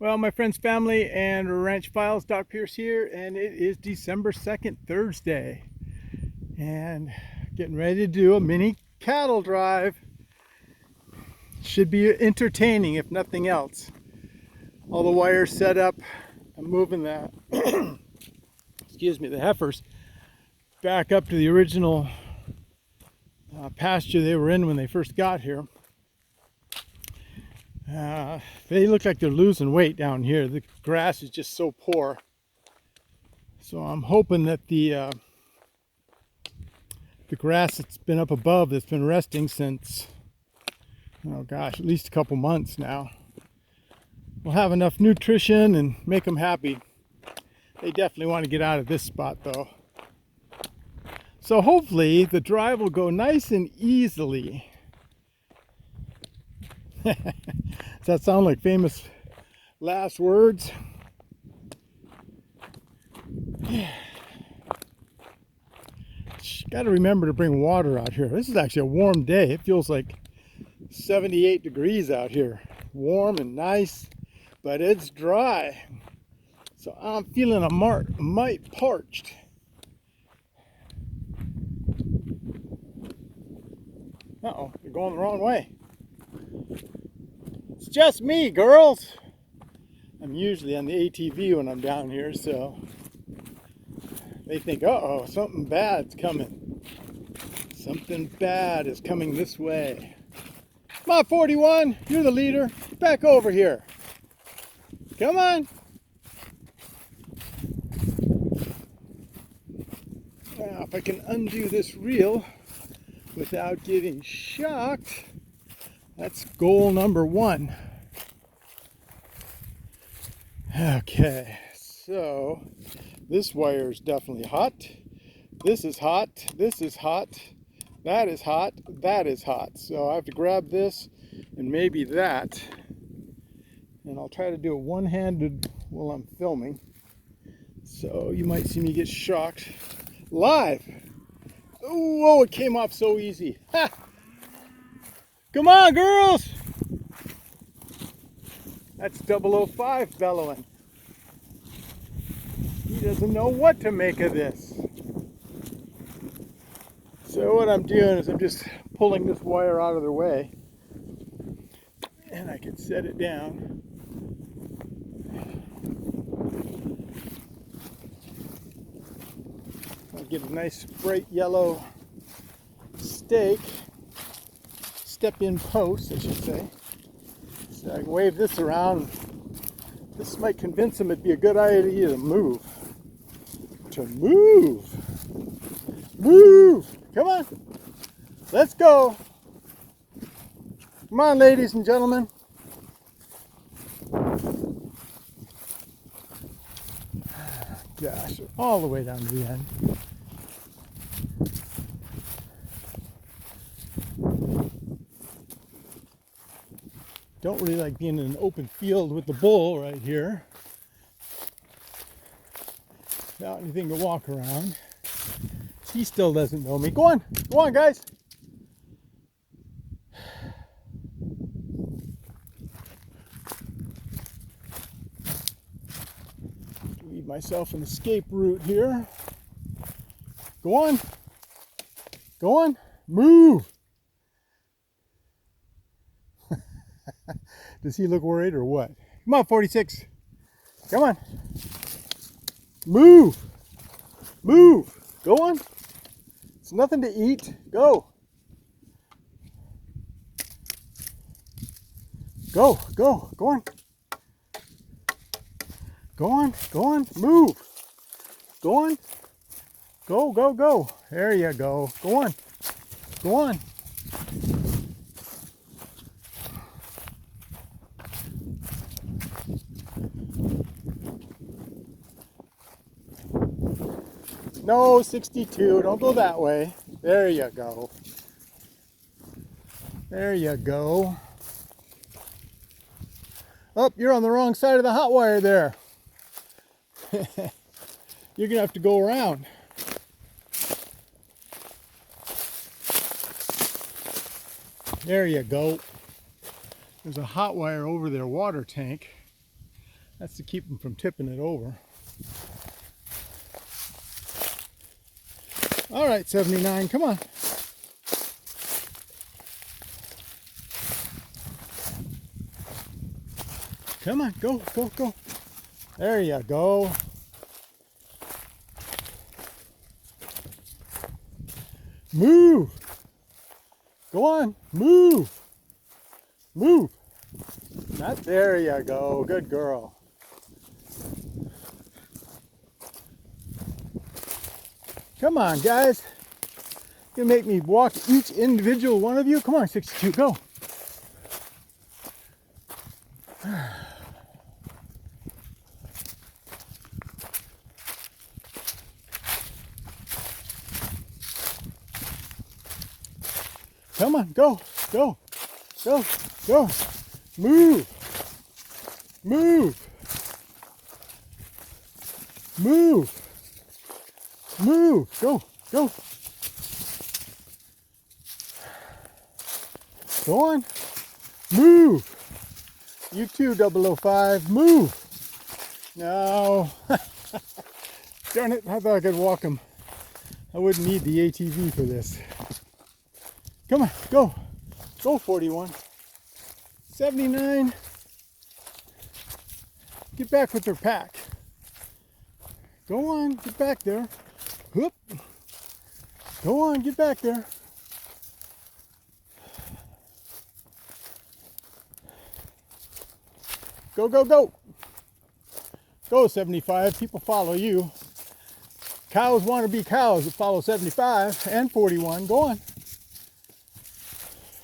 Well, my friends, family, and Ranch Files, Doc Pierce here, and it is December 2nd, Thursday, and getting ready to do a mini cattle drive. Should be entertaining, if nothing else. All the wires set up. I'm moving the, the heifers back up to the original pasture they were in when they first got here. They look like they're losing weight down here. The grass is just so poor. So I'm hoping that the grass that's been up above, that's been resting since, oh gosh, at least a couple months now, will have enough nutrition and make them happy. They definitely want to get out of this spot though. So hopefully the drive will go nice and easily. Does that sound like famous last words? Got to remember to bring water out here. This is actually a warm day. It feels like 78 degrees out here. Warm and nice, but it's dry. So I'm feeling a mite parched. Uh-oh, you're going the wrong way. It's just me, girls. I'm usually on the ATV when I'm down here, so they think, uh-oh, something bad's coming. Something bad is coming this way. Come on, 41, you're the leader. Get back over here. Come on. Now, if I can undo this reel without getting shocked, that's goal number one. Okay, so this wire is definitely hot. This is hot. This is hot. That is hot. That is hot. So I have to grab this and maybe that. And I'll try to do it one-handed while I'm filming. So you might see me get shocked live. Oh, it came off so easy. Ha! Come on, girls! That's 005 bellowing. He doesn't know what to make of this. So what I'm doing is I'm just pulling this wire out of their way. And I can set it down. I'll get a nice bright yellow stake. Step-in post, I should say. So I can wave this around. This might convince them it'd be a good idea to move. To move! Move! Come on! Let's go! Come on, ladies and gentlemen. Gosh, all the way down to the end. Don't really like being in an open field with the bull right here. Without anything to walk around. He still doesn't know me. Go on guys. Leave myself an escape route here. Go on, move. Does he look worried or what? Come on, 46. Come on. Move. Move. Go on. It's nothing to eat. Go. Go. Go on. Go on. Move. Go on. Go. There you go. Go on. No, 62. Don't go that way. There you go. There you go. Oh, you're on the wrong side of the hot wire there. You're going to have to go around. There you go. There's a hot wire over their water tank. That's to keep them from tipping it over. All right, 79, come on. Come on, go, go, go. There you go. Move. Go on, move. Move. There you go. Good girl. Come on, guys. You're gonna make me walk each individual one of you. Come on, 62, go. Come on, go, go, go, go. Move. Move. Move. Move. Go, go. Go on. Move. You too, 005. Move. No. Darn it, I thought I could walk him. I wouldn't need the ATV for this. Come on, go. Go, 41. 79. Get back with their pack. Go on, get back there. Whoop. Go on, get back there. Go, go, go. Go, 75. People follow you. Cows want to be cows that follow 75 and 41. Go on.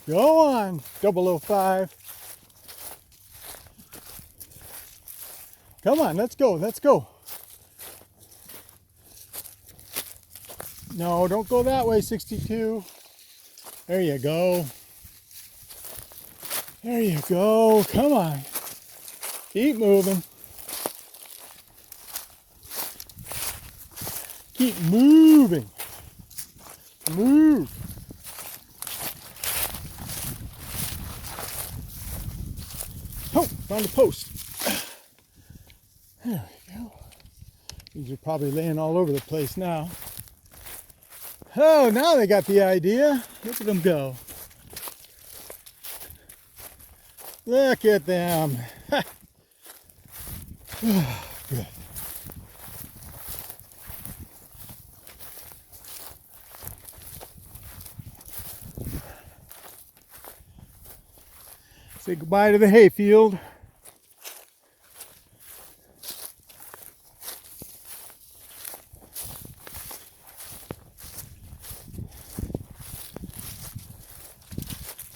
Go on, 005. Come on, let's go, let's go. No, don't go that way, 62. There you go. There you go. Come on. Keep moving. Keep moving. Move. Oh, found a post. There we go. These are probably laying all over the place now. Oh, now they got the idea. Look at them go. Look at them. Good. Say goodbye to the hayfield.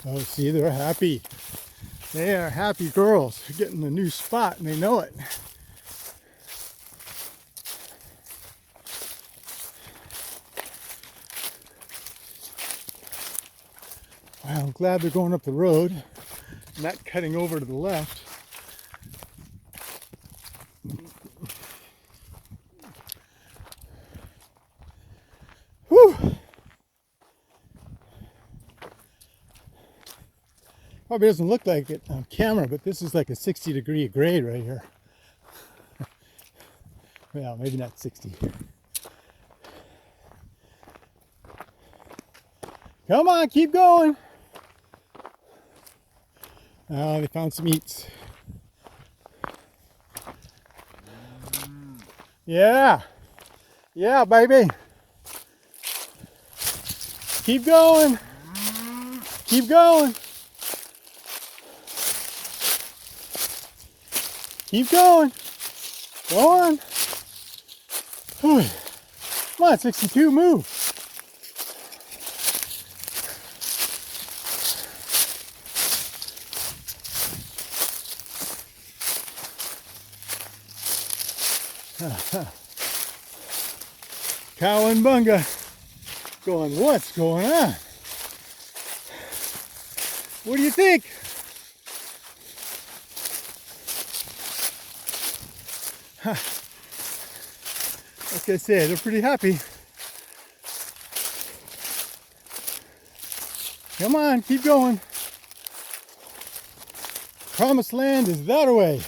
Oh, see, they're happy. They are happy girls. They're getting a new spot and they know it. Well, I'm glad they're going up the road, not cutting over to the left. Whew! Probably doesn't look like it on camera, but this is like a 60-degree grade right here. Well, maybe not 60. Come on, keep going. Oh, they found some eats. Yeah. Yeah, baby. Keep going. Keep going. Keep going. Go on. Whew. Come on, 62, move. Cowabunga going, what's going on? What do you think? Like I said, they're pretty happy. Come on, keep going. Promised land is that away.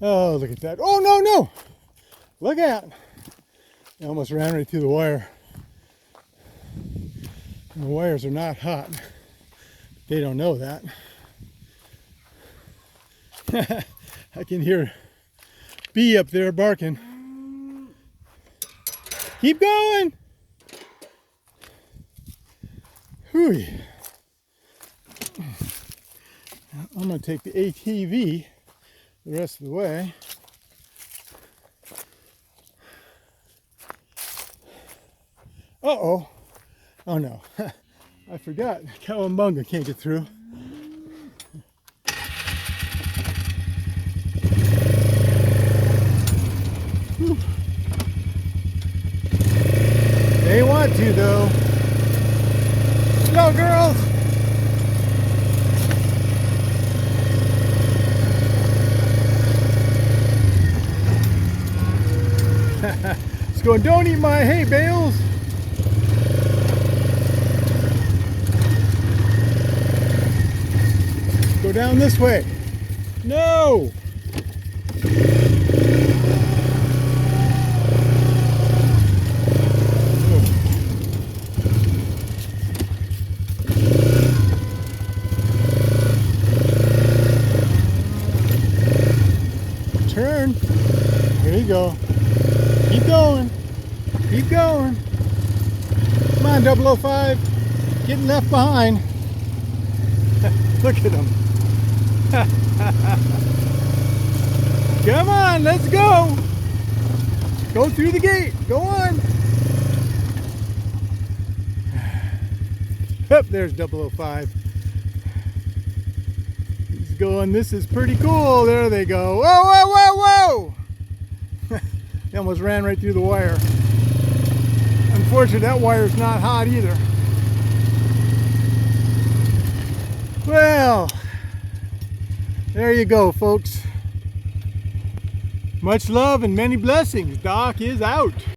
Oh, look at that. Oh, no, no. Look out. I almost ran right through the wire. And the wires are not hot. They don't know that. I can hear bee up there barking. Keep going. Whew. I'm going to take the ATV the rest of the way. Uh-oh. Oh no. I forgot. Cowabunga can't get through. Whew. They want to though. Go girls! Let's go and don't eat my hay bales. Go down this way. No! Turn. There you go. Keep going. Keep going. Come on, 005. Getting left behind. Look at him. Come on, let's go. Go through the gate. Go on. Up there's 005. He's going, this is pretty cool. There they go. Whoa, whoa, whoa, whoa. He almost ran right through the wire. Unfortunately, that wire's not hot either. Well, there you go, folks. Much love and many blessings. Doc is out.